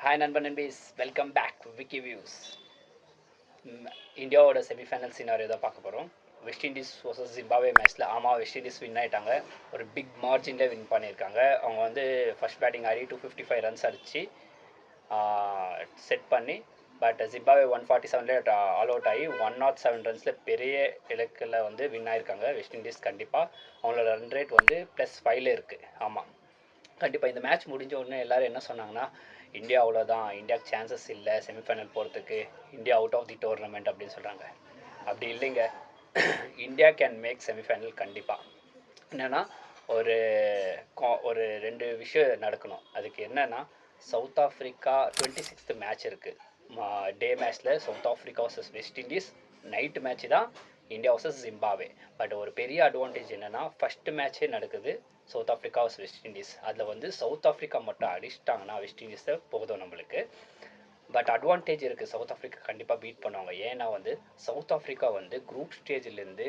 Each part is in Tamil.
ஹாய் நண்பன் நண்பீஸ், வெல்கம் பேக் விக்கி வியூஸ். இந்தியாவோட செமிஃபைனல் சினாரியோ தான் பார்க்க போகிறோம். வெஸ்ட் இண்டீஸ் வர்சஸ் ஜிம்பாவே மேட்ச்சில் வெஸ்ட் இண்டீஸ் வின் ஆகிட்டாங்க. ஒரு பிக் மார்ஜினில் வின் பண்ணியிருக்காங்க. அவங்க வந்து ஃபர்ஸ்ட் பேட்டிங் ஆடி 255 ரன்ஸ் அடித்து செட் பண்ணி, பட் ஜிம்பாவே 147 ஆல் அவுட் ஆகி 107 ரன்ஸில் பெரிய இலக்கில் வந்து வின் ஆகிருக்காங்க. வெஸ்ட் இண்டீஸ் கண்டிப்பாக அவங்களோட ரன் ரேட் வந்து +5 இருக்குது. ஆமாம், கண்டிப்பாக இந்த மேட்ச் முடிஞ்ச உடனே எல்லோரும் என்ன சொன்னாங்கன்னா, இந்தியா அவ்வளோதான், இந்தியாவுக்கு சான்சஸ் இல்லை செமிஃபைனல் போகிறதுக்கு, India out of the tournament அப்படின்னு சொல்கிறாங்க. அப்படி இல்லைங்க, இந்தியா கேன் மேக் செமிஃபைனல் கண்டிப்பாக. என்னென்னா ஒரு ஒரு 2 விஷயம் நடக்கணும். அதுக்கு என்னென்னா, சவுத் ஆஃப்ரிக்கா 26th மேட்ச் இருக்குது. டே மேட்ச்சில் south Africa versus west Indies, night match தான் இந்தியா வர்சஸ் ஜிம்பாவே. பட் ஒரு பெரிய அட்வான்டேஜ் என்னென்னா, ஃபஸ்ட்டு மேட்ச்சே நடக்குது south Africa versus west Indies. அதில் வந்து சவுத் ஆஃப்ரிக்கா மட்டும் அடிச்சிட்டாங்கன்னா வெஸ்ட் இண்டீஸை போதும் நம்மளுக்கு. பட் அட்வான்டேஜ் இருக்குது, சவுத் ஆஃப்ரிக்கா கண்டிப்பாக பீட் பண்ணுவாங்க. ஏன்னா வந்து சவுத் ஆஃப்ரிக்கா வந்து குரூப் ஸ்டேஜ்லேருந்து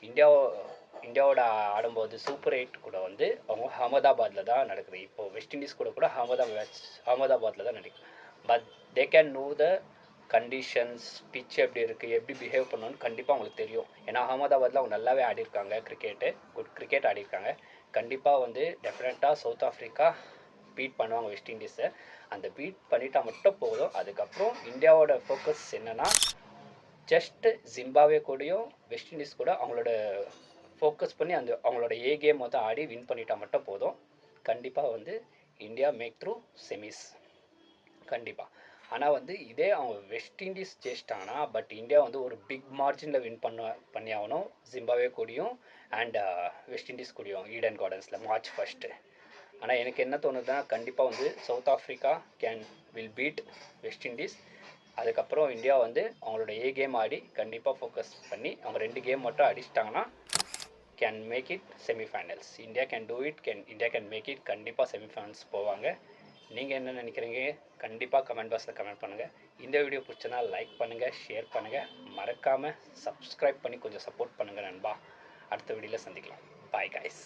இந்தியாவோட ஆடும்போது சூப்பர் 8 கூட வந்து அவங்க அகமதாபாத்தில் தான் நடக்குது. இப்போது வெஸ்ட் இண்டீஸ் கூட அகமதாபாத்தில் தான் நடக்குது. But they can no the conditions, pitch எப்படி இருக்குது, எப்படி பிஹேவ் பண்ணணும்னு கண்டிப்பாக அவங்களுக்கு தெரியும். ஏன்னா அகமதாபாத்தில் அவங்க நல்லாவே ஆடிருக்காங்க, குட் கிரிக்கெட் ஆடிருக்காங்க. கண்டிப்பாக வந்து டெஃபினட்டாக சவுத் ஆஃப்ரிக்கா பீட் பண்ணுவாங்க வெஸ்ட் இண்டீஸை. அந்த பீட் பண்ணிட்டா மட்டும் போதும். அதுக்கப்புறம் இந்தியாவோட ஃபோக்கஸ் என்னென்னா, ஜஸ்ட்டு ஜிம்பாவே கூடயும் வெஸ்ட் இண்டீஸ் கூட அவங்களோட ஃபோக்கஸ் பண்ணி அவங்களோட கேம் வந்து ஆடி வின் பண்ணிட்டா மட்டும் போதும். கண்டிப்பாக வந்து இந்தியா மேக் த்ரூ செமிஸ் கண்டிப்பாக. ஆனால் வந்து இதே அவங்க வெஸ்ட் இண்டீஸ் ஜெயிச்சிட்டாங்கன்னா, பட் இந்தியா வந்து ஒரு பிக் மார்ஜினில் வின் பண்ணி ஆகணும் ஜிம்பாவே கூடயும் அண்ட் வெஸ்ட் இண்டீஸ் கூடயும் ஈடன் கார்டன்ஸில் மார்ச் 1. ஆனால் எனக்கு என்ன தோணுதுன்னா, கண்டிப்பாக வந்து South Africa will beat West Indies. அதுக்கப்புறம் இந்தியா வந்து அவங்களோட கேம் ஆடி கண்டிப்பாக ஃபோக்கஸ் பண்ணி அவங்க 2 கேம் மட்டும் அடிச்சிட்டாங்கன்னா can make it semifinals. India can make it. கண்டிப்பாக செமிஃபைனல்ஸ் போவாங்க. நீங்கள் என்ன நினைக்கிறீங்க? கண்டிப்பாக கமெண்ட் பாக்ஸில் கமெண்ட் பண்ணுங்கள். இந்த வீடியோ பிடிச்சனா லைக் பண்ணுங்கள், ஷேர் பண்ணுங்கள், மறக்காமல் சப்ஸ்கிரைப் பண்ணி கொஞ்சம் சப்போர்ட் பண்ணுங்கள் நண்பா. அடுத்த வீடியோவில் சந்திக்கலாம். Bye guys.